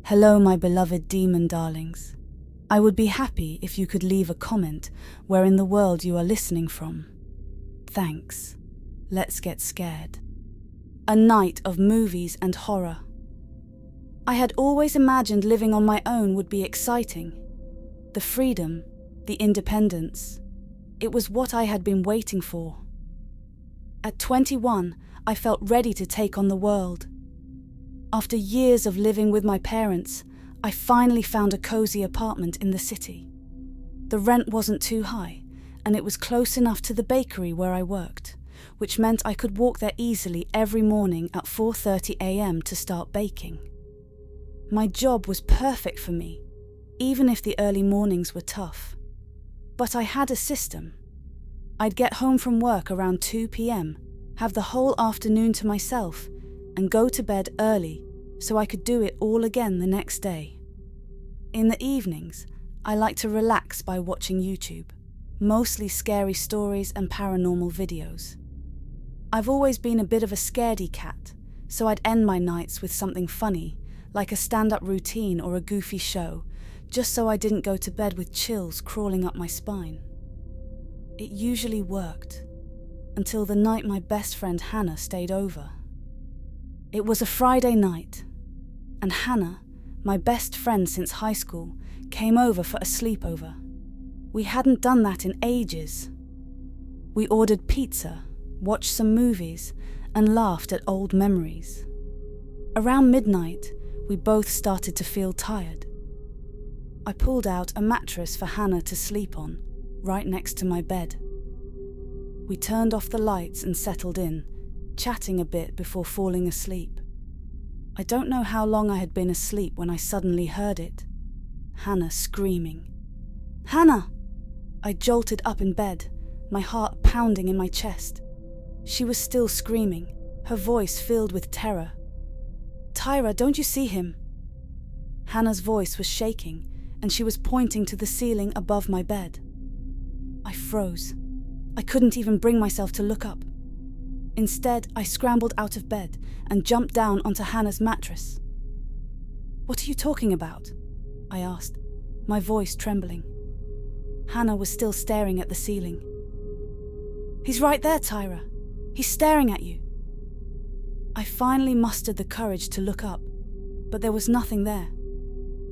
Hello, my beloved demon darlings. I would be happy if you could leave a comment where in the world you are listening from. Thanks. Let's get scared. A night of movies and horror. I had always imagined living on my own would be exciting. The freedom, the independence. It was what I had been waiting for. At 21, I felt ready to take on the world. After years of living with my parents, I finally found a cozy apartment in the city. The rent wasn't too high, and it was close enough to the bakery where I worked, which meant I could walk there easily every morning at 4:30 a.m. to start baking. My job was perfect for me, even if the early mornings were tough. But I had a system. I'd get home from work around 2 p.m., have the whole afternoon to myself, and go to bed early so I could do it all again the next day. In the evenings, I like to relax by watching YouTube, mostly scary stories and paranormal videos. I've always been a bit of a scaredy cat, so I'd end my nights with something funny, like a stand-up routine or a goofy show, just so I didn't go to bed with chills crawling up my spine. It usually worked, until the night my best friend Hannah stayed over. It was a Friday night, and Hannah, my best friend since high school, came over for a sleepover. We hadn't done that in ages. We ordered pizza, watched some movies, and laughed at old memories. Around midnight, we both started to feel tired. I pulled out a mattress for Hannah to sleep on, right next to my bed. We turned off the lights and settled in, chatting a bit before falling asleep. I don't know how long I had been asleep when I suddenly heard it. Hannah screaming. "Hannah!" I jolted up in bed, my heart pounding in my chest. She was still screaming, her voice filled with terror. "Tyra, don't you see him?" Hannah's voice was shaking, and she was pointing to the ceiling above my bed. I froze. I couldn't even bring myself to look up. Instead, I scrambled out of bed and jumped down onto Hannah's mattress. "What are you talking about?" I asked, my voice trembling. Hannah was still staring at the ceiling. "He's right there, Tyra. He's staring at you." I finally mustered the courage to look up, but there was nothing there.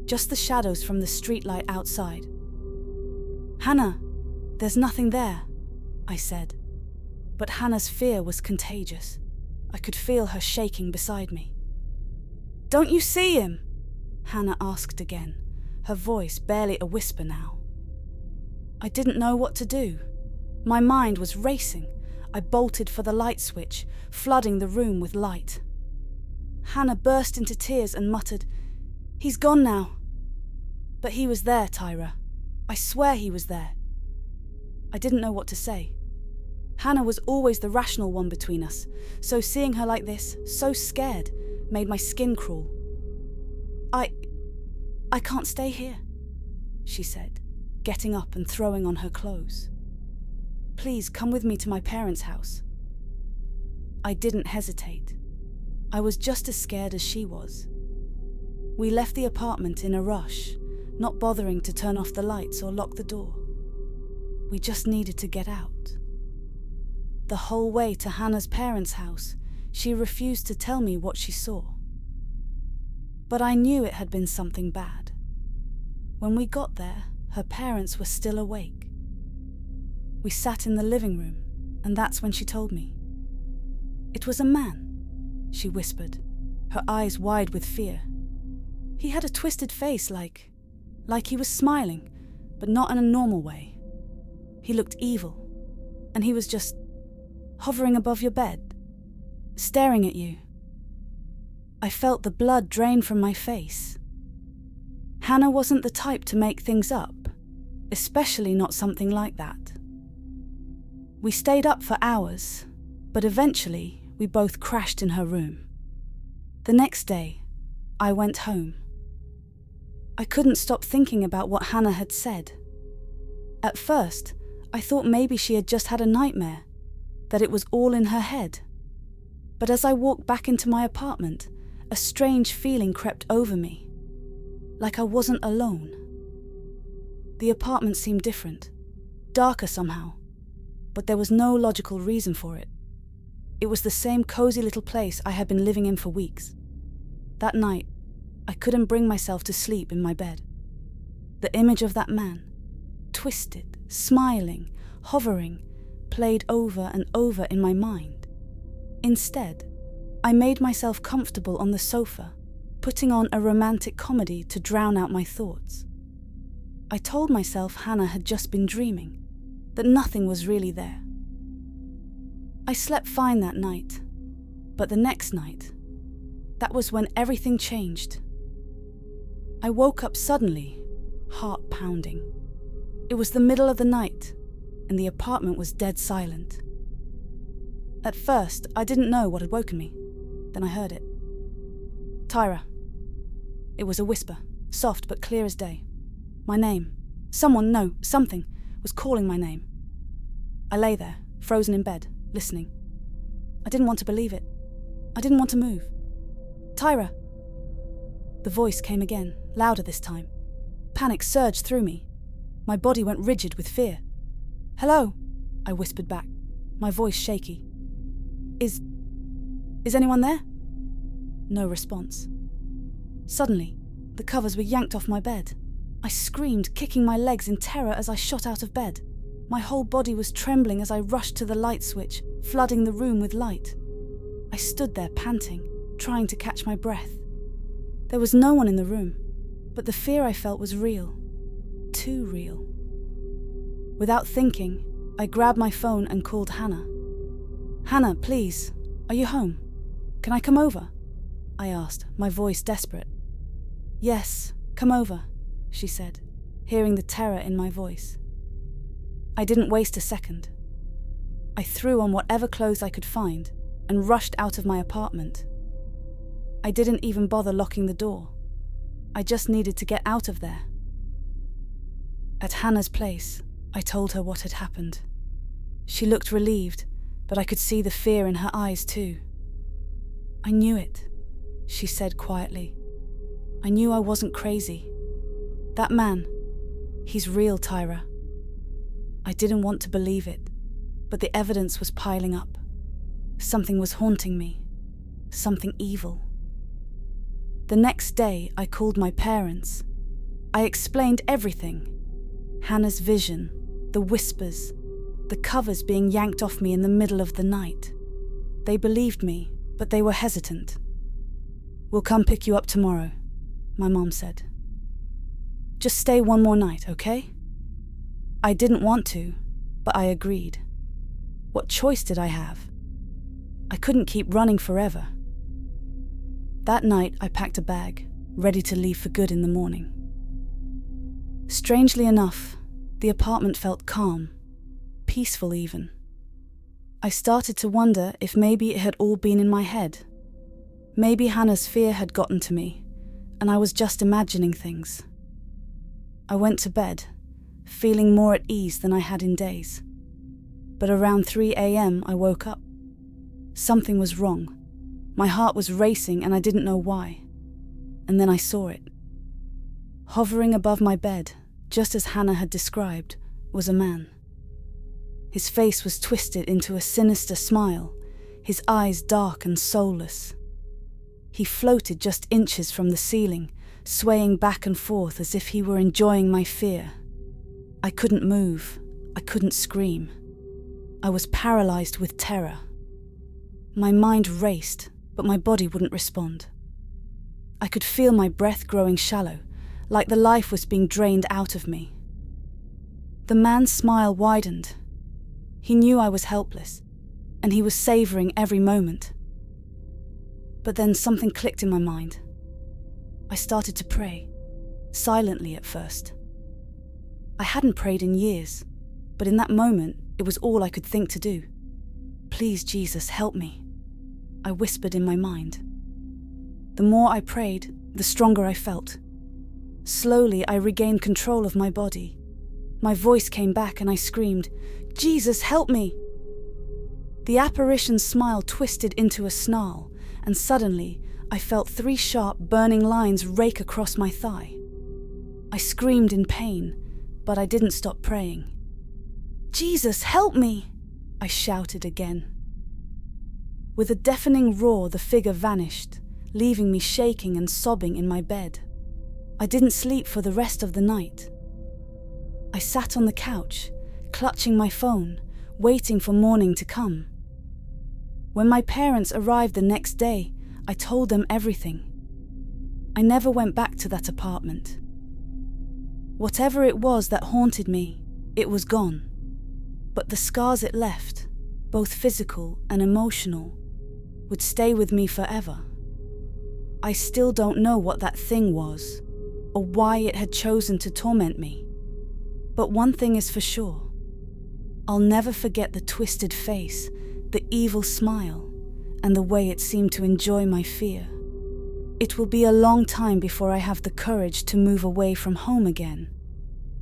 Just the shadows from the streetlight outside. "Hannah, there's nothing there," I said. But Hannah's fear was contagious. I could feel her shaking beside me. "Don't you see him?" Hannah asked again, her voice barely a whisper now. I didn't know what to do. My mind was racing. I bolted for the light switch, flooding the room with light. Hannah burst into tears and muttered, "He's gone now." But he was there, Tyra. I swear he was there. I didn't know what to say. Hannah was always the rational one between us, so seeing her like this, so scared, made my skin crawl. I can't stay here," she said, getting up and throwing on her clothes. "Please come with me to my parents' house." I didn't hesitate. I was just as scared as she was. We left the apartment in a rush, not bothering to turn off the lights or lock the door. We just needed to get out. The whole way to Hannah's parents' house, she refused to tell me what she saw. But I knew it had been something bad. When we got there, her parents were still awake. We sat in the living room, and that's when she told me. "It was a man," she whispered, her eyes wide with fear. "He had a twisted face like he was smiling, but not in a normal way. He looked evil, and he was just hovering above your bed, staring at you." I felt the blood drain from my face. Hannah wasn't the type to make things up, especially not something like that. We stayed up for hours, but eventually we both crashed in her room. The next day, I went home. I couldn't stop thinking about what Hannah had said. At first, I thought maybe she had just had a nightmare, that it was all in her head. But as I walked back into my apartment, a strange feeling crept over me. like I wasn't alone. The apartment seemed different, darker somehow, but there was no logical reason for it. It was the same cozy little place I had been living in for weeks. That night, I couldn't bring myself to sleep in my bed. The image of that man, twisted, smiling, hovering, played over and over in my mind. Instead, I made myself comfortable on the sofa, putting on a romantic comedy to drown out my thoughts. I told myself Hannah had just been dreaming, that nothing was really there. I slept fine that night, but the next night, that was when everything changed. I woke up suddenly, heart pounding. It was the middle of the night, and the apartment was dead silent. At first, I didn't know what had woken me. Then I heard it. Tyra. It was a whisper, soft but clear as day. My name. Something was calling my name. I lay there, frozen in bed, listening. I didn't want to believe it. I didn't want to move. Tyra. The voice came again, louder this time. Panic surged through me. My body went rigid with fear. Hello, I whispered back, my voice shaky. Is anyone there? No response. Suddenly, the covers were yanked off my bed. I screamed, kicking my legs in terror as I shot out of bed. My whole body was trembling as I rushed to the light switch, flooding the room with light. I stood there panting, trying to catch my breath. There was no one in the room, but the fear I felt was real. Too real. Without thinking, I grabbed my phone and called Hannah. Hannah, please, are you home? Can I come over? I asked, my voice desperate. Yes, come over, she said, hearing the terror in my voice. I didn't waste a second. I threw on whatever clothes I could find and rushed out of my apartment. I didn't even bother locking the door. I just needed to get out of there. At Hannah's place, I told her what had happened. She looked relieved, but I could see the fear in her eyes too. I knew it, she said quietly. I knew I wasn't crazy. That man, he's real, Tyra. I didn't want to believe it, but the evidence was piling up. Something was haunting me, something evil. The next day, I called my parents. I explained everything. Hannah's vision, the whispers, the covers being yanked off me in the middle of the night. They believed me, but they were hesitant. We'll come pick you up tomorrow, my mom said. Just stay one more night, okay? I didn't want to, but I agreed. What choice did I have? I couldn't keep running forever. That night, I packed a bag, ready to leave for good in the morning. Strangely enough, the apartment felt calm, peaceful even. I started to wonder if maybe it had all been in my head. Maybe Hannah's fear had gotten to me, and I was just imagining things. I went to bed, feeling more at ease than I had in days. But around 3 a.m. I woke up. Something was wrong. My heart was racing and I didn't know why. And then I saw it. Hovering above my bed, just as Hannah had described, was a man. His face was twisted into a sinister smile, his eyes dark and soulless. He floated just inches from the ceiling, swaying back and forth as if he were enjoying my fear. I couldn't move. I couldn't scream. I was paralyzed with terror. My mind raced, but my body wouldn't respond. I could feel my breath growing shallow, like the life was being drained out of me. The man's smile widened. He knew I was helpless, and he was savoring every moment. But then something clicked in my mind. I started to pray, silently at first. I hadn't prayed in years, but in that moment, it was all I could think to do. Please, Jesus, help me, I whispered in my mind. The more I prayed, the stronger I felt. Slowly, I regained control of my body. My voice came back and I screamed, Jesus, help me! The apparition's smile twisted into a snarl, and suddenly, I felt 3 sharp, burning lines rake across my thigh. I screamed in pain, but I didn't stop praying. "Jesus, help me!" I shouted again. With a deafening roar, the figure vanished, leaving me shaking and sobbing in my bed. I didn't sleep for the rest of the night. I sat on the couch, clutching my phone, waiting for morning to come. When my parents arrived the next day, I told them everything. I never went back to that apartment. Whatever it was that haunted me, it was gone. But the scars it left, both physical and emotional, would stay with me forever. I still don't know what that thing was, or why it had chosen to torment me. But one thing is for sure. I'll never forget the twisted face, the evil smile, and the way it seemed to enjoy my fear. It will be a long time before I have the courage to move away from home again.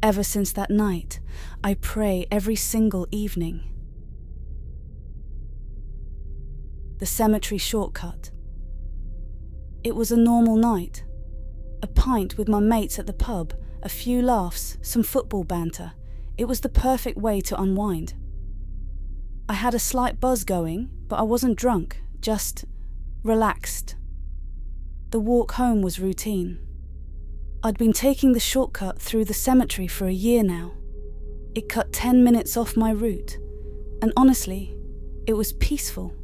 Ever since that night, I pray every single evening. The cemetery shortcut. It was a normal night. A pint with my mates at the pub, a few laughs, some football banter. It was the perfect way to unwind. I had a slight buzz going, but I wasn't drunk, just relaxed. The walk home was routine. I'd been taking the shortcut through the cemetery for a year now. It cut 10 minutes off my route, and honestly, it was peaceful.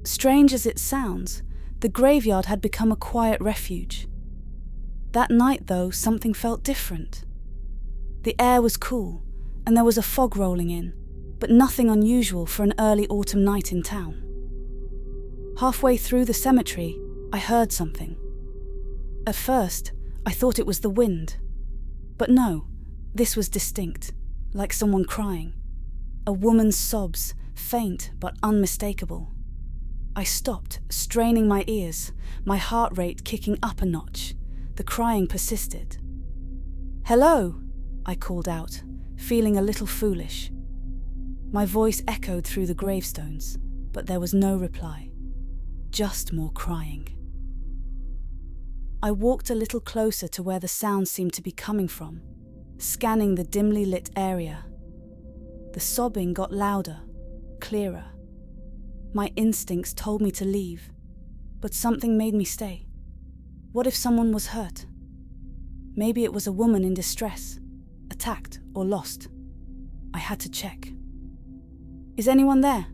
Strange as it sounds, the graveyard had become a quiet refuge. That night, though, something felt different. The air was cool, and there was a fog rolling in, but nothing unusual for an early autumn night in town. Halfway through the cemetery, I heard something. At first, I thought it was the wind. But no, this was distinct, like someone crying. A woman's sobs, faint but unmistakable. I stopped, straining my ears, my heart rate kicking up a notch. The crying persisted. "Hello," I called out, feeling a little foolish. My voice echoed through the gravestones, but there was no reply. Just more crying. I walked a little closer to where the sound seemed to be coming from, scanning the dimly lit area. The sobbing got louder, clearer. My instincts told me to leave, but something made me stay. What if someone was hurt? Maybe it was a woman in distress, attacked or lost. I had to check. "Is anyone there?"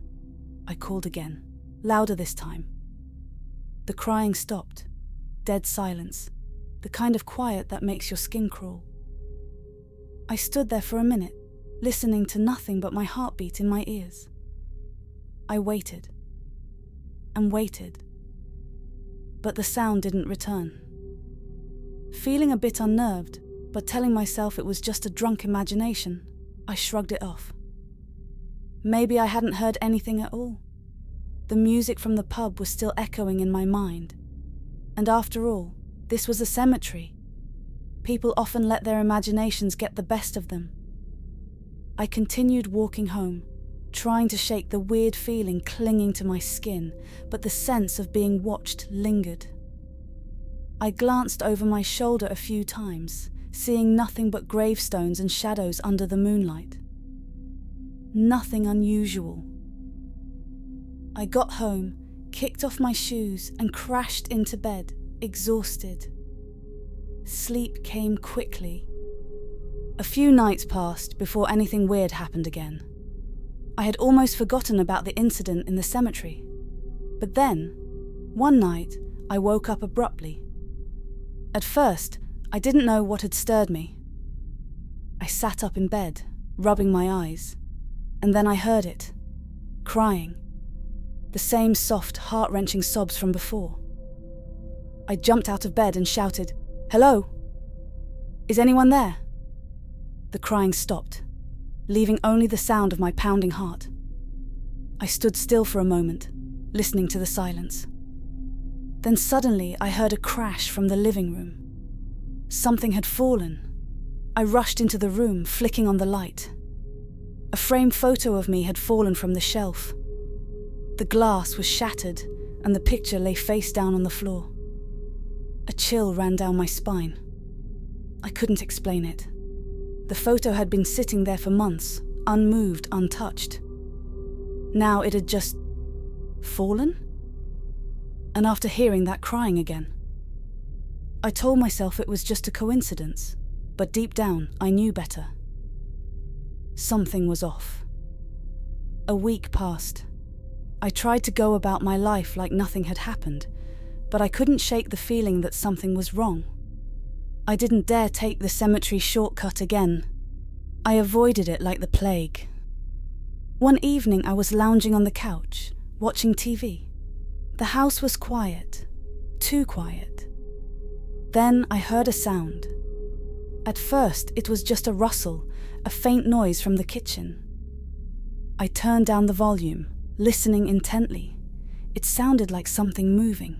I called again, louder this time. The crying stopped. Dead silence, the kind of quiet that makes your skin crawl. I stood there for a minute, listening to nothing but my heartbeat in my ears. I waited and waited, but the sound didn't return. Feeling a bit unnerved, but telling myself it was just a drunk imagination, I shrugged it off. Maybe I hadn't heard anything at all. The music from the pub was still echoing in my mind. And after all, this was a cemetery. People often let their imaginations get the best of them. I continued walking home, trying to shake the weird feeling clinging to my skin, but the sense of being watched lingered. I glanced over my shoulder a few times, seeing nothing but gravestones and shadows under the moonlight. Nothing unusual. I got home, kicked off my shoes, and crashed into bed, exhausted. Sleep came quickly. A few nights passed before anything weird happened again. I had almost forgotten about the incident in the cemetery. But then, one night, I woke up abruptly. At first, I didn't know what had stirred me. I sat up in bed, rubbing my eyes, and then I heard it, crying. The same soft, heart-wrenching sobs from before. I jumped out of bed and shouted, "Hello? Is anyone there?" The crying stopped, leaving only the sound of my pounding heart. I stood still for a moment, listening to the silence. Then suddenly I heard a crash from the living room. Something had fallen. I rushed into the room, flicking on the light. A framed photo of me had fallen from the shelf. The glass was shattered, and the picture lay face down on the floor. A chill ran down my spine. I couldn't explain it. The photo had been sitting there for months, unmoved, untouched. Now it had just fallen? And after hearing that crying again, I told myself it was just a coincidence, but deep down I knew better. Something was off. A week passed. I tried to go about my life like nothing had happened, but I couldn't shake the feeling that something was wrong. I didn't dare take the cemetery shortcut again. I avoided it like the plague. One evening I was lounging on the couch, watching TV. The house was quiet, too quiet. Then I heard a sound. At first it was just a rustle, a faint noise from the kitchen. I turned down the volume, listening intently. It sounded like something moving.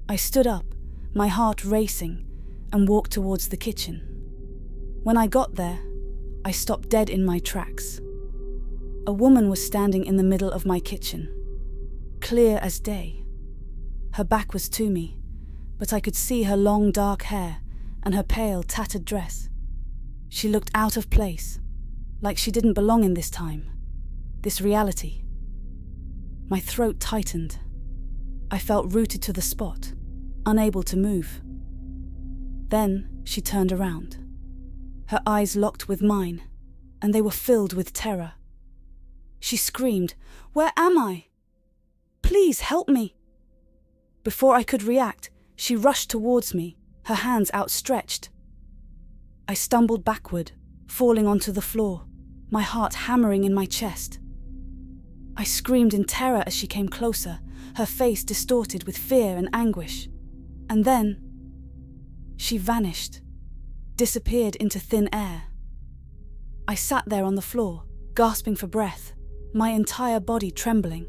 I stood up, my heart racing, and walked towards the kitchen. When I got there, I stopped dead in my tracks. A woman was standing in the middle of my kitchen, clear as day. Her back was to me, but I could see her long dark hair and her pale, tattered dress. She looked out of place, like she didn't belong in this time, this reality. My throat tightened. I felt rooted to the spot, unable to move. Then she turned around. Her eyes locked with mine, and they were filled with terror. She screamed, "Where am I? Please help me!" Before I could react, she rushed towards me, her hands outstretched. I stumbled backward, falling onto the floor, my heart hammering in my chest. I screamed in terror as she came closer, her face distorted with fear and anguish. And then she vanished, disappeared into thin air. I sat there on the floor, gasping for breath, my entire body trembling.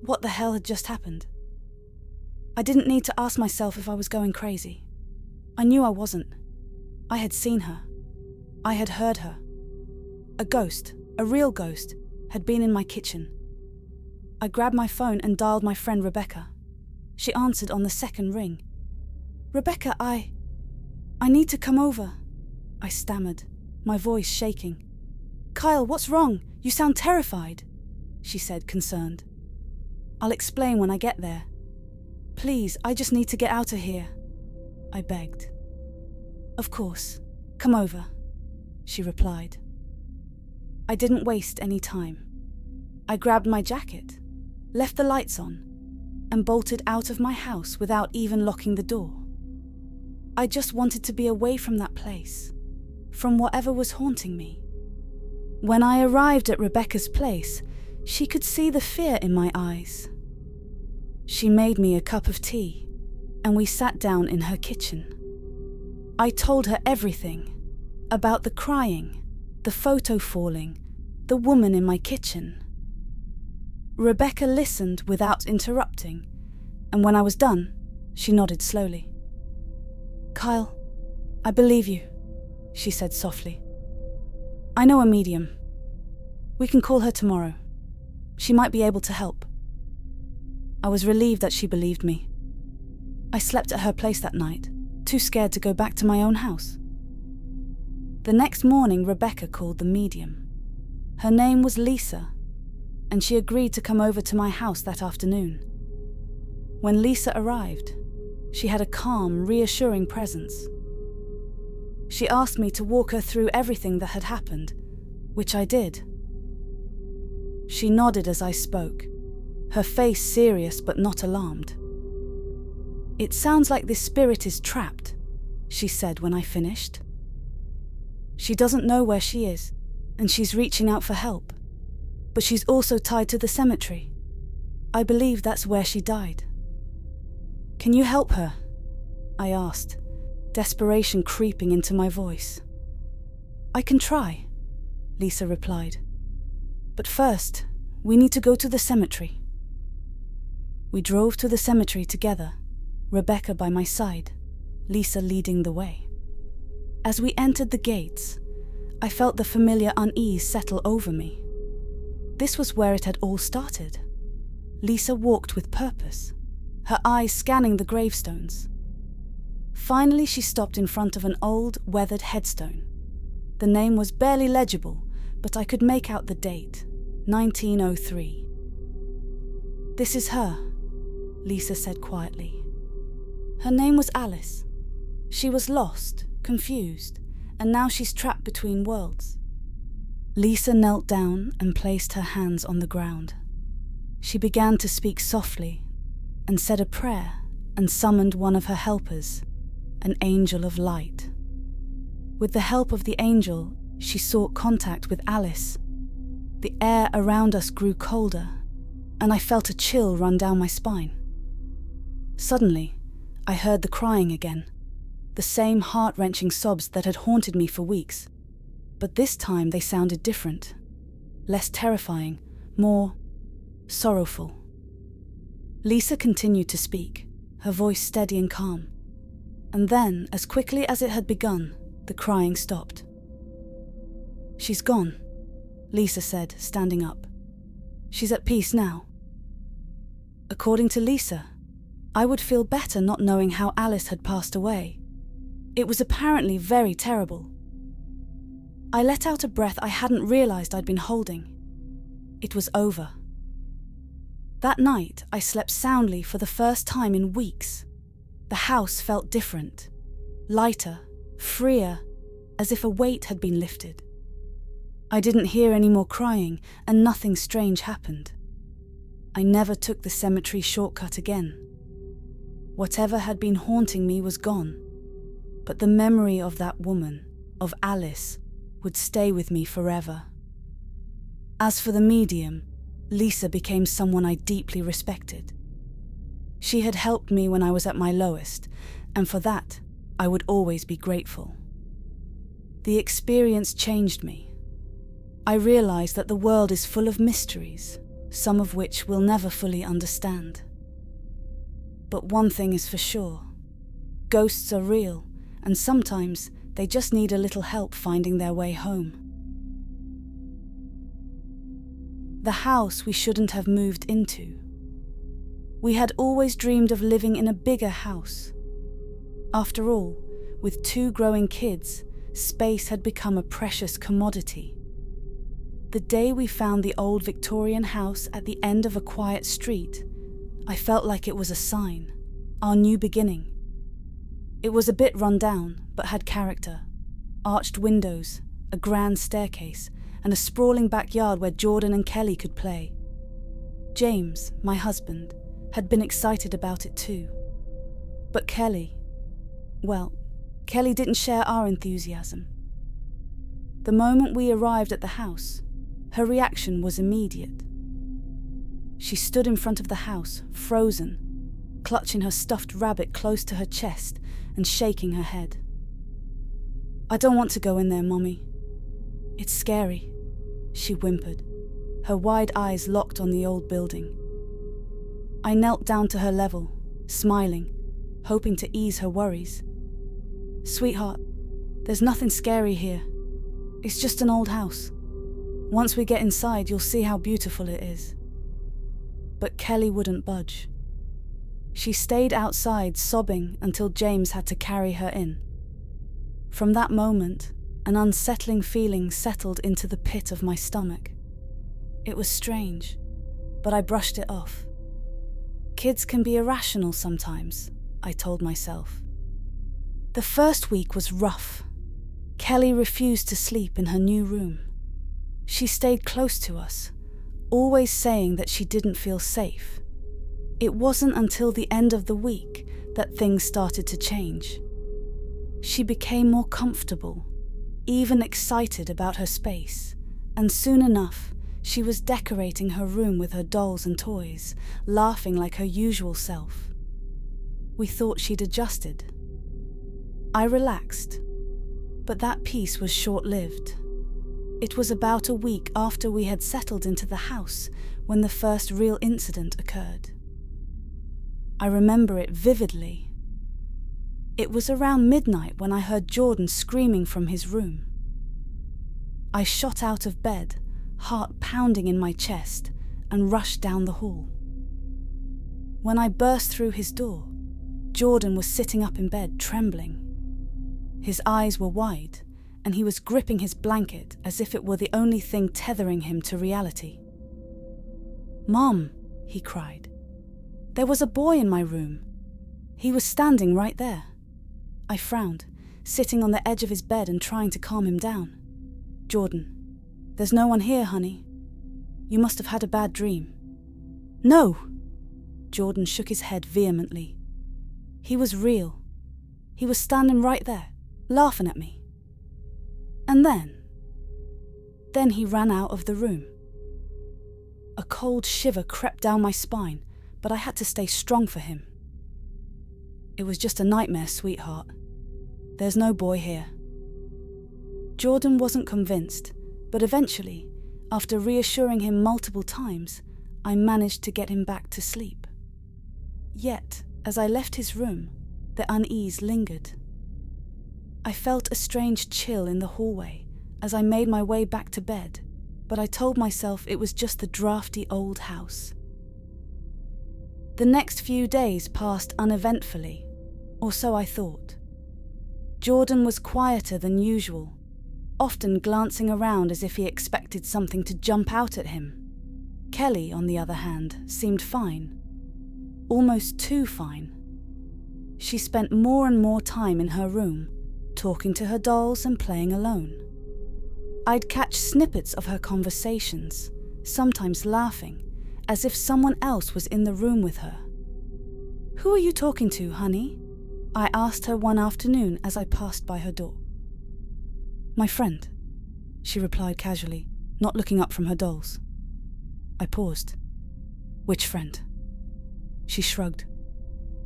What the hell had just happened? I didn't need to ask myself if I was going crazy. I knew I wasn't. I had seen her. I had heard her. A ghost, a real ghost, had been in my kitchen. I grabbed my phone and dialed my friend Rebecca. She answered on the second ring. "Rebecca, I need to come over," I stammered, my voice shaking. "Kyle, what's wrong? You sound terrified," she said, concerned. "I'll explain when I get there. Please, I just need to get out of here," I begged. "Of course, come over," she replied. I didn't waste any time. I grabbed my jacket, left the lights on, and bolted out of my house without even locking the door. I just wanted to be away from that place, from whatever was haunting me. When I arrived at Rebecca's place, she could see the fear in my eyes. She made me a cup of tea, and we sat down in her kitchen. I told her everything, about the crying, the photo falling, the woman in my kitchen. Rebecca listened without interrupting, and when I was done, she nodded slowly. "Kyle, I believe you," she said softly. "I know a medium. We can call her tomorrow. She might be able to help." I was relieved that she believed me. I slept at her place that night, too scared to go back to my own house. The next morning, Rebecca called the medium. Her name was Lisa, and she agreed to come over to my house that afternoon. When Lisa arrived, she had a calm, reassuring presence. She asked me to walk her through everything that had happened, which I did. She nodded as I spoke, her face serious but not alarmed. "It sounds like this spirit is trapped," she said when I finished. "She doesn't know where she is, and she's reaching out for help. But she's also tied to the cemetery. I believe that's where she died." "Can you help her?" I asked, desperation creeping into my voice. "I can try," Lisa replied. "But first, we need to go to the cemetery." We drove to the cemetery together, Rebecca by my side, Lisa leading the way. As we entered the gates, I felt the familiar unease settle over me. This was where it had all started. Lisa walked with purpose, her eyes scanning the gravestones. Finally, she stopped in front of an old, weathered headstone. The name was barely legible, but I could make out the date, 1903. "This is her," Lisa said quietly. "Her name was Alice. She was lost, confused, and now she's trapped between worlds." Lisa knelt down and placed her hands on the ground. She began to speak softly and said a prayer and summoned one of her helpers, an angel of light. With the help of the angel, she sought contact with Alice. The air around us grew colder, and I felt a chill run down my spine. Suddenly, I heard the crying again, the same heart-wrenching sobs that had haunted me for weeks. But this time they sounded different, less terrifying, more sorrowful. Lisa continued to speak, her voice steady and calm. And then, as quickly as it had begun, the crying stopped. "She's gone," Lisa said, standing up. "She's at peace now." According to Lisa, I would feel better not knowing how Alice had passed away. It was apparently very terrible. I let out a breath I hadn't realized I'd been holding. It was over. That night, I slept soundly for the first time in weeks. The house felt different, lighter, freer, as if a weight had been lifted. I didn't hear any more crying, and nothing strange happened. I never took the cemetery shortcut again. Whatever had been haunting me was gone, but the memory of that woman, of Alice, would stay with me forever. As for the medium, Lisa became someone I deeply respected. She had helped me when I was at my lowest, and for that, I would always be grateful. The experience changed me. I realized that the world is full of mysteries, some of which we'll never fully understand. But one thing is for sure. Ghosts are real, and sometimes they just need a little help finding their way home. The house we shouldn't have moved into. We had always dreamed of living in a bigger house. After all, with 2 growing kids, space had become a precious commodity. The day we found the old Victorian house at the end of a quiet street, I felt like it was a sign, our new beginning. It was a bit run down, but had character. Arched windows, a grand staircase, and a sprawling backyard where Jordan and Kelly could play. James, my husband, had been excited about it too. But Kelly didn't share our enthusiasm. The moment we arrived at the house, her reaction was immediate. She stood in front of the house, frozen, clutching her stuffed rabbit close to her chest and shaking her head. "I don't want to go in there, Mommy. It's scary," she whimpered, her wide eyes locked on the old building. I knelt down to her level, smiling, hoping to ease her worries. "Sweetheart, there's nothing scary here. It's just an old house. Once we get inside, you'll see how beautiful it is." But Kelly wouldn't budge. She stayed outside sobbing until James had to carry her in. From that moment, an unsettling feeling settled into the pit of my stomach. It was strange, but I brushed it off. Kids can be irrational sometimes, I told myself. The first week was rough. Kelly refused to sleep in her new room. She stayed close to us, always saying that she didn't feel safe. It wasn't until the end of the week that things started to change. She became more comfortable, even excited about her space, and soon enough, she was decorating her room with her dolls and toys, laughing like her usual self. We thought she'd adjusted. I relaxed, but that peace was short-lived. It was about a week after we had settled into the house when the first real incident occurred. I remember it vividly. It was around midnight when I heard Jordan screaming from his room. I shot out of bed, heart pounding in my chest, and rushed down the hall. When I burst through his door, Jordan was sitting up in bed, trembling. His eyes were wide, and he was gripping his blanket as if it were the only thing tethering him to reality. "Mom," he cried. "There was a boy in my room. He was standing right there." I frowned, sitting on the edge of his bed and trying to calm him down. "Jordan, there's no one here, honey. You must have had a bad dream." "No!" Jordan shook his head vehemently. "He was real. He was standing right there, laughing at me. And then he ran out of the room." A cold shiver crept down my spine, but I had to stay strong for him. "It was just a nightmare, sweetheart. There's no boy here." Jordan wasn't convinced, but eventually, after reassuring him multiple times, I managed to get him back to sleep. Yet, as I left his room, the unease lingered. I felt a strange chill in the hallway as I made my way back to bed, but I told myself it was just the drafty old house. The next few days passed uneventfully, or so I thought. Jordan was quieter than usual, often glancing around as if he expected something to jump out at him. Kelly, on the other hand, seemed fine. Almost too fine. She spent more and more time in her room, talking to her dolls and playing alone. I'd catch snippets of her conversations, sometimes laughing, as if someone else was in the room with her. "Who are you talking to, honey?" I asked her one afternoon as I passed by her door. "My friend," she replied casually, not looking up from her dolls. I paused. "Which friend?" She shrugged.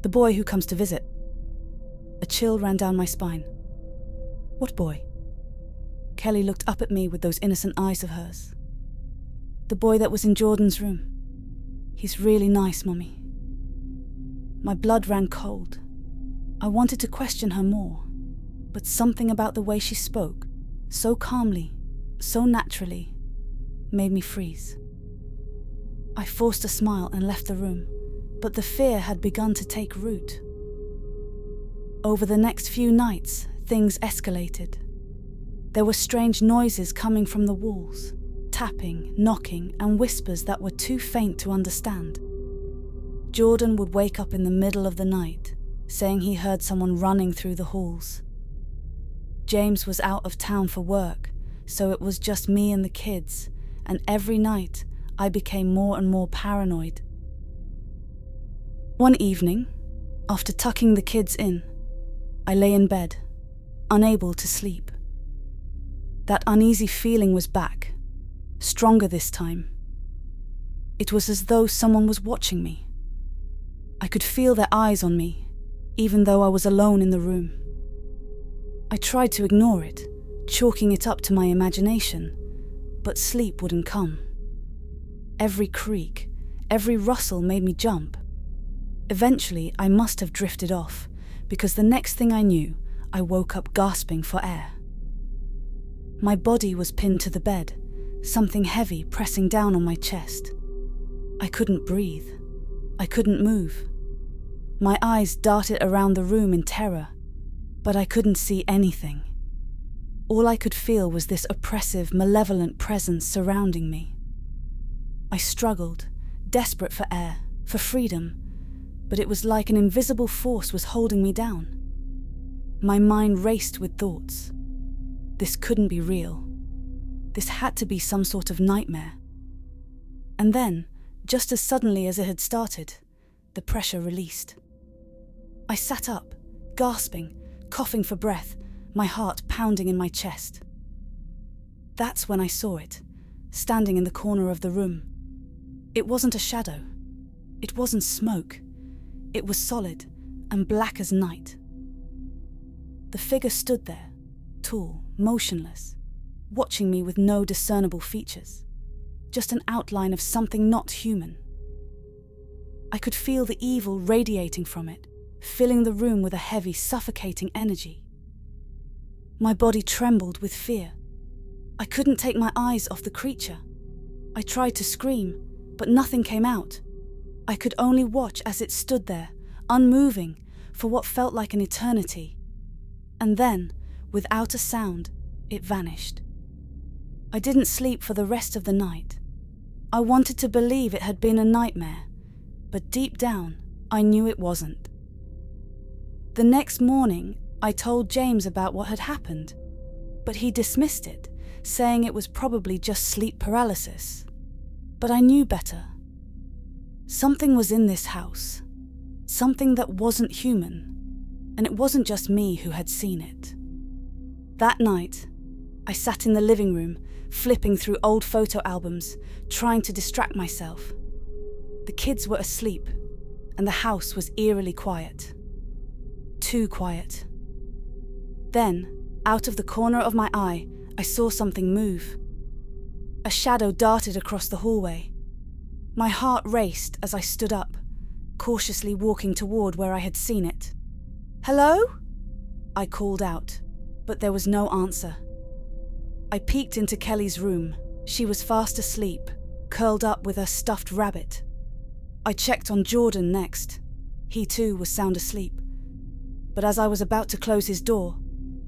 "The boy who comes to visit." A chill ran down my spine. "What boy?" Kelly looked up at me with those innocent eyes of hers. "The boy that was in Jordan's room. He's really nice, Mummy." My blood ran cold. I wanted to question her more, but something about the way she spoke, so calmly, so naturally, made me freeze. I forced a smile and left the room, but the fear had begun to take root. Over the next few nights, things escalated. There were strange noises coming from the walls, tapping, knocking, and whispers that were too faint to understand. Jordan would wake up in the middle of the night, saying he heard someone running through the halls. James was out of town for work, so it was just me and the kids, and every night I became more and more paranoid. One evening, after tucking the kids in, I lay in bed, unable to sleep. That uneasy feeling was back, stronger this time. It was as though someone was watching me. I could feel their eyes on me, even though I was alone in the room. I tried to ignore it, chalking it up to my imagination, but sleep wouldn't come. Every creak, every rustle made me jump. Eventually, I must have drifted off, because the next thing I knew, I woke up gasping for air. My body was pinned to the bed, something heavy pressing down on my chest. I couldn't breathe. I couldn't move. My eyes darted around the room in terror, but I couldn't see anything. All I could feel was this oppressive, malevolent presence surrounding me. I struggled, desperate for air, for freedom, but it was like an invisible force was holding me down. My mind raced with thoughts. This couldn't be real. This had to be some sort of nightmare. And then, just as suddenly as it had started, the pressure released. I sat up, gasping, coughing for breath, my heart pounding in my chest. That's when I saw it, standing in the corner of the room. It wasn't a shadow. It wasn't smoke. It was solid and black as night. The figure stood there, tall, motionless, watching me with no discernible features, just an outline of something not human. I could feel the evil radiating from it, filling the room with a heavy, suffocating energy. My body trembled with fear. I couldn't take my eyes off the creature. I tried to scream, but nothing came out. I could only watch as it stood there, unmoving, for what felt like an eternity. And then, without a sound, it vanished. I didn't sleep for the rest of the night. I wanted to believe it had been a nightmare, but deep down, I knew it wasn't. The next morning, I told James about what had happened, but he dismissed it, saying it was probably just sleep paralysis. But I knew better. Something was in this house, something that wasn't human, and it wasn't just me who had seen it. That night, I sat in the living room, flipping through old photo albums, trying to distract myself. The kids were asleep, and the house was eerily quiet. Too quiet. Then, out of the corner of my eye, I saw something move. A shadow darted across the hallway. My heart raced as I stood up, cautiously walking toward where I had seen it. "Hello?" I called out, but there was no answer. I peeked into Kelly's room. She was fast asleep, curled up with her stuffed rabbit. I checked on Jordan next. He too was sound asleep. But as I was about to close his door,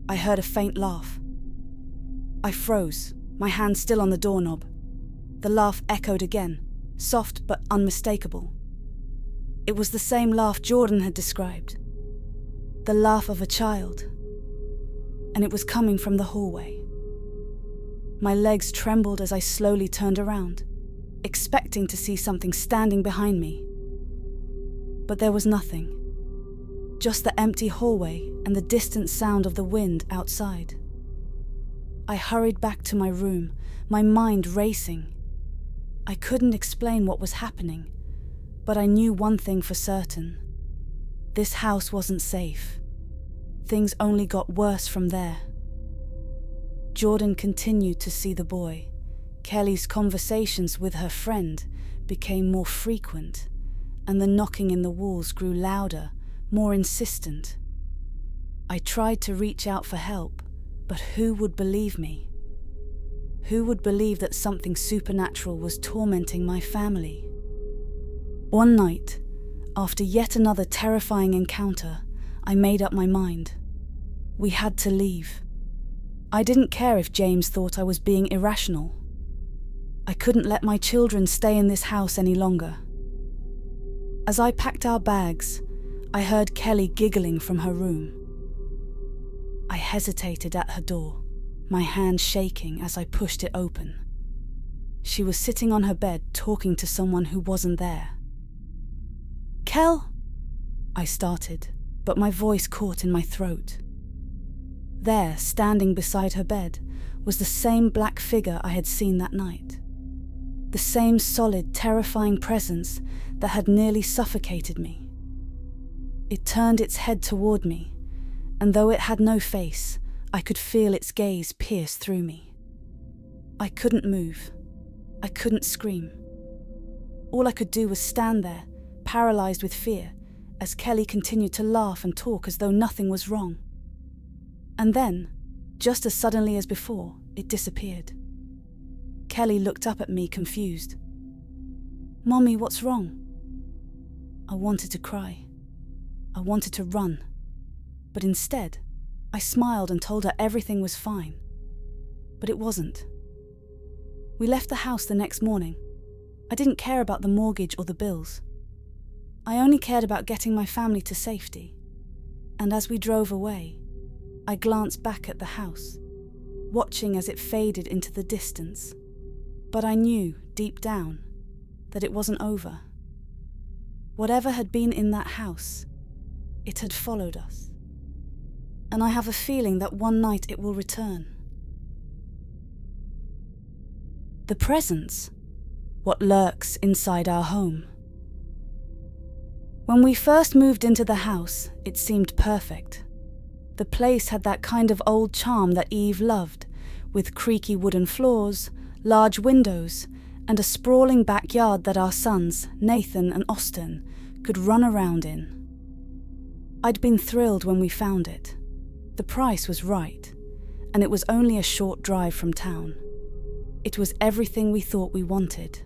I heard a faint laugh. I froze, my hand still on the doorknob. The laugh echoed again, soft but unmistakable. It was the same laugh Jordan had described. The laugh of a child. And it was coming from the hallway. My legs trembled as I slowly turned around, expecting to see something standing behind me. But there was nothing. Just the empty hallway and the distant sound of the wind outside. I hurried back to my room, my mind racing. I couldn't explain what was happening, but I knew one thing for certain. This house wasn't safe. Things only got worse from there. Jordan continued to see the boy. Kelly's conversations with her friend became more frequent, and the knocking in the walls grew louder, more insistent. I tried to reach out for help, but who would believe me? Who would believe that something supernatural was tormenting my family? One night, after yet another terrifying encounter, I made up my mind. We had to leave. I didn't care if James thought I was being irrational. I couldn't let my children stay in this house any longer. As I packed our bags, I heard Kelly giggling from her room. I hesitated at her door, my hand shaking as I pushed it open. She was sitting on her bed talking to someone who wasn't there. "Kel," I started, but my voice caught in my throat. There, standing beside her bed, was the same black figure I had seen that night. The same solid, terrifying presence that had nearly suffocated me. It turned its head toward me, and though it had no face, I could feel its gaze pierce through me. I couldn't move. I couldn't scream. All I could do was stand there, paralyzed with fear, as Kelly continued to laugh and talk as though nothing was wrong. And then, just as suddenly as before, it disappeared. Kelly looked up at me confused. "Mommy, what's wrong?" I wanted to cry. I wanted to run. But instead, I smiled and told her everything was fine. But it wasn't. We left the house the next morning. I didn't care about the mortgage or the bills. I only cared about getting my family to safety. And as we drove away, I glanced back at the house, watching as it faded into the distance. But I knew, deep down, that it wasn't over. Whatever had been in that house, it had followed us. And I have a feeling that one night it will return. The presence, what lurks inside our home. When we first moved into the house, it seemed perfect. The place had that kind of old charm that Eve loved, with creaky wooden floors, large windows, and a sprawling backyard that our sons, Nathan and Austin, could run around in. I'd been thrilled when we found it. The price was right, and it was only a short drive from town. It was everything we thought we wanted,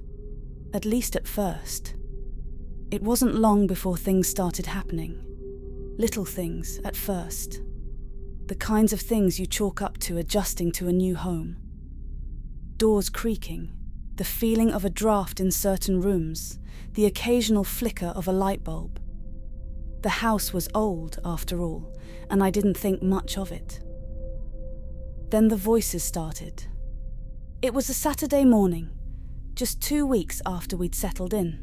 at least at first. It wasn't long before things started happening. Little things at first. The kinds of things you chalk up to adjusting to a new home. Doors creaking, the feeling of a draft in certain rooms, the occasional flicker of a light bulb. The house was old, after all, and I didn't think much of it. Then the voices started. It was a Saturday morning, just 2 weeks after we'd settled in.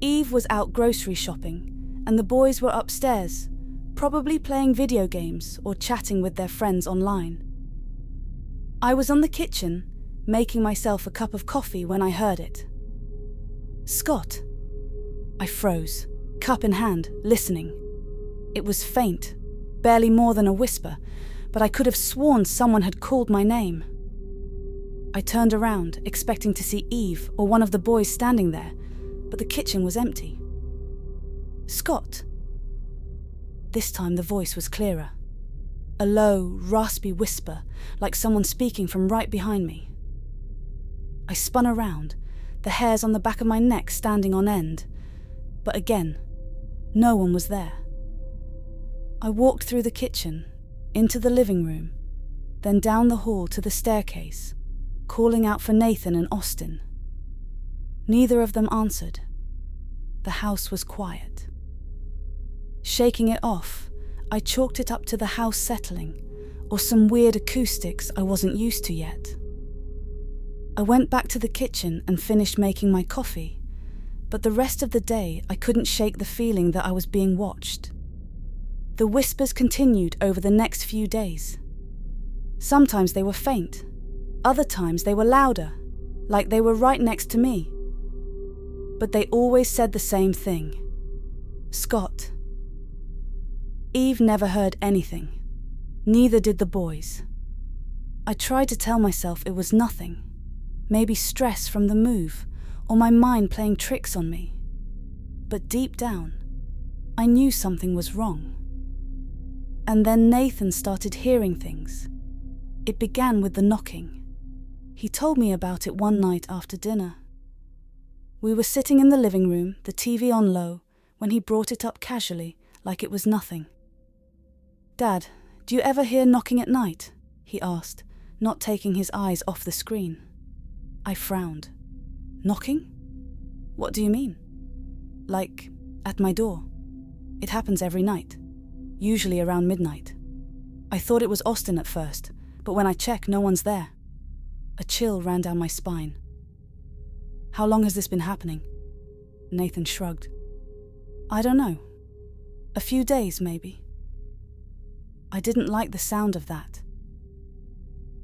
Eve was out grocery shopping, and the boys were upstairs, probably playing video games or chatting with their friends online. I was on the kitchen, making myself a cup of coffee when I heard it. "Scott." I froze, cup in hand, listening. It was faint, barely more than a whisper, but I could have sworn someone had called my name. I turned around, expecting to see Eve or one of the boys standing there, but the kitchen was empty. "Scott." This time the voice was clearer. A low, raspy whisper, like someone speaking from right behind me. I spun around, the hairs on the back of my neck standing on end, but again, no one was there. I walked through the kitchen, into the living room, then down the hall to the staircase, calling out for Nathan and Austin. Neither of them answered. The house was quiet. Shaking it off, I chalked it up to the house settling, or some weird acoustics I wasn't used to yet. I went back to the kitchen and finished making my coffee, but the rest of the day I couldn't shake the feeling that I was being watched. The whispers continued over the next few days. Sometimes they were faint, other times they were louder, like they were right next to me. But they always said the same thing. "Scott." Eve never heard anything. Neither did the boys. I tried to tell myself it was nothing. Maybe stress from the move, or my mind playing tricks on me. But deep down, I knew something was wrong. And then Nathan started hearing things. It began with the knocking. He told me about it one night after dinner. We were sitting in the living room, the TV on low, when he brought it up casually, like it was nothing. "Dad, do you ever hear knocking at night?" he asked, not taking his eyes off the screen. I frowned. "Knocking? What do you mean?" "Like, at my door. It happens every night, usually around midnight. I thought it was Austin at first, but when I check, no one's there." A chill ran down my spine. "How long has this been happening?" Nathan shrugged. "I don't know. A few days, maybe." I didn't like the sound of that.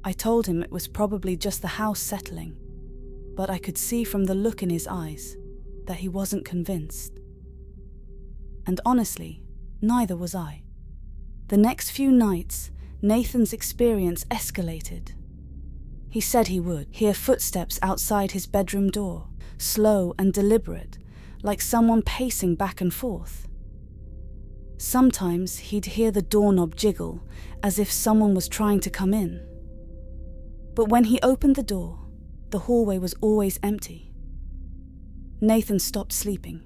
I told him it was probably just the house settling, but I could see from the look in his eyes that he wasn't convinced. And honestly, neither was I. The next few nights, Nathan's experience escalated. He said he would hear footsteps outside his bedroom door, slow and deliberate, like someone pacing back and forth. Sometimes he'd hear the doorknob jiggle, as if someone was trying to come in. But when he opened the door, the hallway was always empty. Nathan stopped sleeping.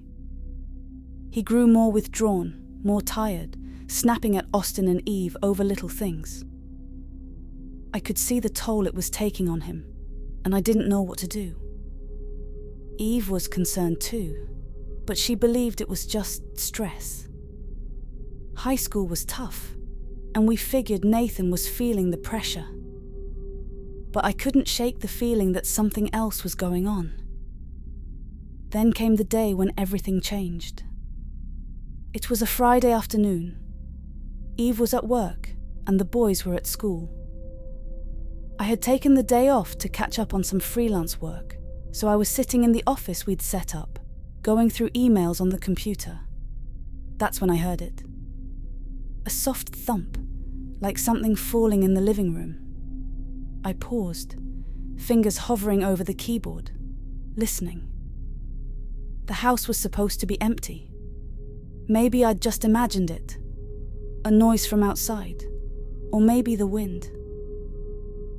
He grew more withdrawn, more tired, snapping at Austin and Eve over little things. I could see the toll it was taking on him, and I didn't know what to do. Eve was concerned too, but she believed it was just stress. High school was tough, and we figured Nathan was feeling the pressure. But I couldn't shake the feeling that something else was going on. Then came the day when everything changed. It was a Friday afternoon. Eve was at work, and the boys were at school. I had taken the day off to catch up on some freelance work, so I was sitting in the office we'd set up, going through emails on the computer. That's when I heard it. A soft thump, like something falling in the living room. I paused, fingers hovering over the keyboard, listening. The house was supposed to be empty. Maybe I'd just imagined it. A noise from outside, or maybe the wind.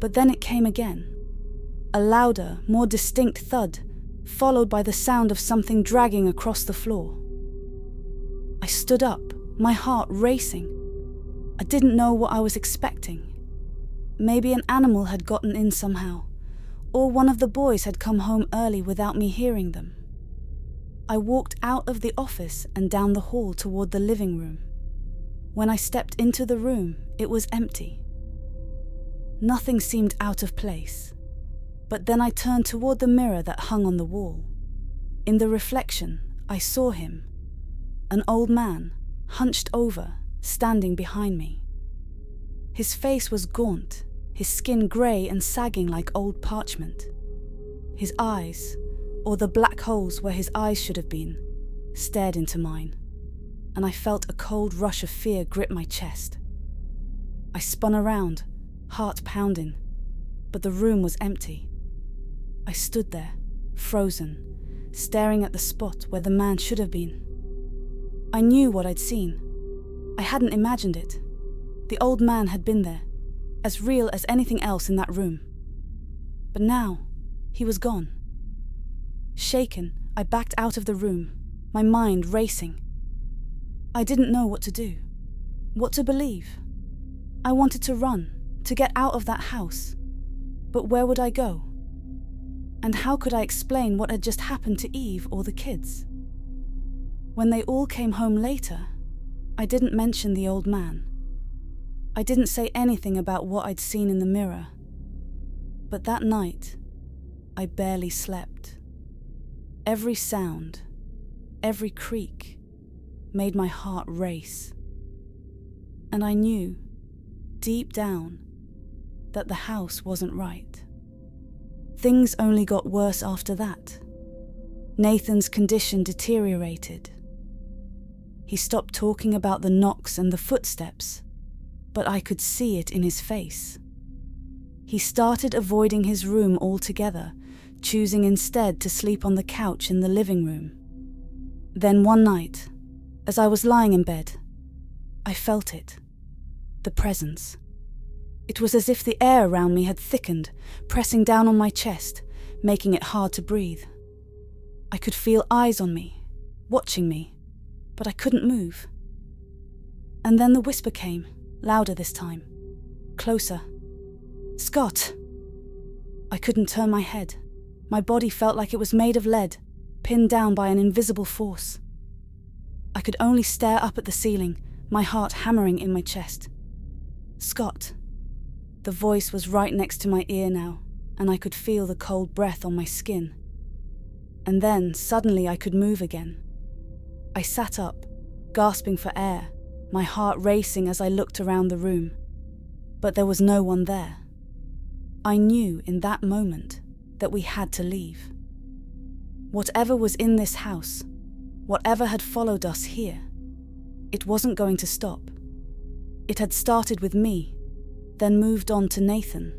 But then it came again. A louder, more distinct thud, followed by the sound of something dragging across the floor. I stood up, my heart racing. I didn't know what I was expecting. Maybe an animal had gotten in somehow, or one of the boys had come home early without me hearing them. I walked out of the office and down the hall toward the living room. When I stepped into the room, it was empty. Nothing seemed out of place, but then I turned toward the mirror that hung on the wall. In the reflection, I saw him, an old man, hunched over, standing behind me. His face was gaunt, his skin grey and sagging like old parchment. His eyes, or the black holes where his eyes should have been, stared into mine, and I felt a cold rush of fear grip my chest. I spun around, heart pounding, but the room was empty. I stood there, frozen, staring at the spot where the man should have been. I knew what I'd seen. I hadn't imagined it. The old man had been there, as real as anything else in that room. But now, he was gone. Shaken, I backed out of the room, my mind racing. I didn't know what to do, what to believe. I wanted to run, to get out of that house. But where would I go? And how could I explain what had just happened to Eve or the kids? When they all came home later, I didn't mention the old man. I didn't say anything about what I'd seen in the mirror. But that night, I barely slept. Every sound, every creak, made my heart race. And I knew, deep down, that the house wasn't right. Things only got worse after that. Nathan's condition deteriorated. He stopped talking about the knocks and the footsteps, but I could see it in his face. He started avoiding his room altogether, choosing instead to sleep on the couch in the living room. Then one night, as I was lying in bed, I felt it, the presence. It was as if the air around me had thickened, pressing down on my chest, making it hard to breathe. I could feel eyes on me, watching me, but I couldn't move. And then the whisper came, louder this time, closer. "Scott!" I couldn't turn my head. My body felt like it was made of lead, pinned down by an invisible force. I could only stare up at the ceiling, my heart hammering in my chest. "Scott." The voice was right next to my ear now, and I could feel the cold breath on my skin. And then, suddenly, I could move again. I sat up, gasping for air, my heart racing as I looked around the room. But there was no one there. I knew in that moment that we had to leave. Whatever was in this house, whatever had followed us here, it wasn't going to stop. It had started with me, then moved on to Nathan.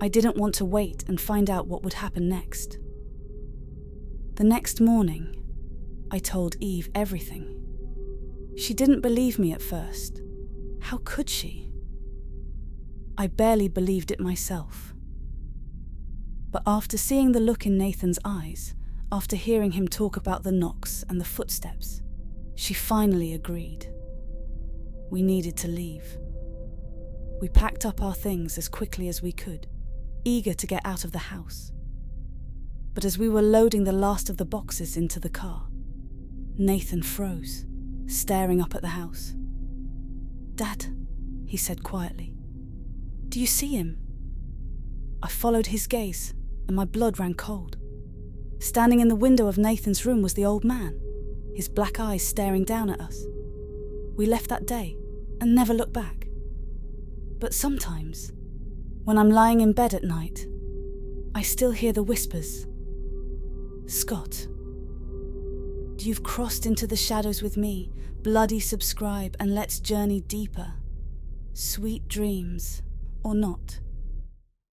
I didn't want to wait and find out what would happen next. The next morning, I told Eve everything. She didn't believe me at first. How could she? I barely believed it myself. But after seeing the look in Nathan's eyes, after hearing him talk about the knocks and the footsteps, she finally agreed. We needed to leave. We packed up our things as quickly as we could, eager to get out of the house. But as we were loading the last of the boxes into the car, Nathan froze, staring up at the house. "Dad," he said quietly, "do you see him?" I followed his gaze, and my blood ran cold. Standing in the window of Nathan's room was the old man, his black eyes staring down at us. We left that day and never looked back. But sometimes, when I'm lying in bed at night, I still hear the whispers. "Scott, you've crossed into the shadows with me. Bloody subscribe and let's journey deeper. Sweet dreams, or not."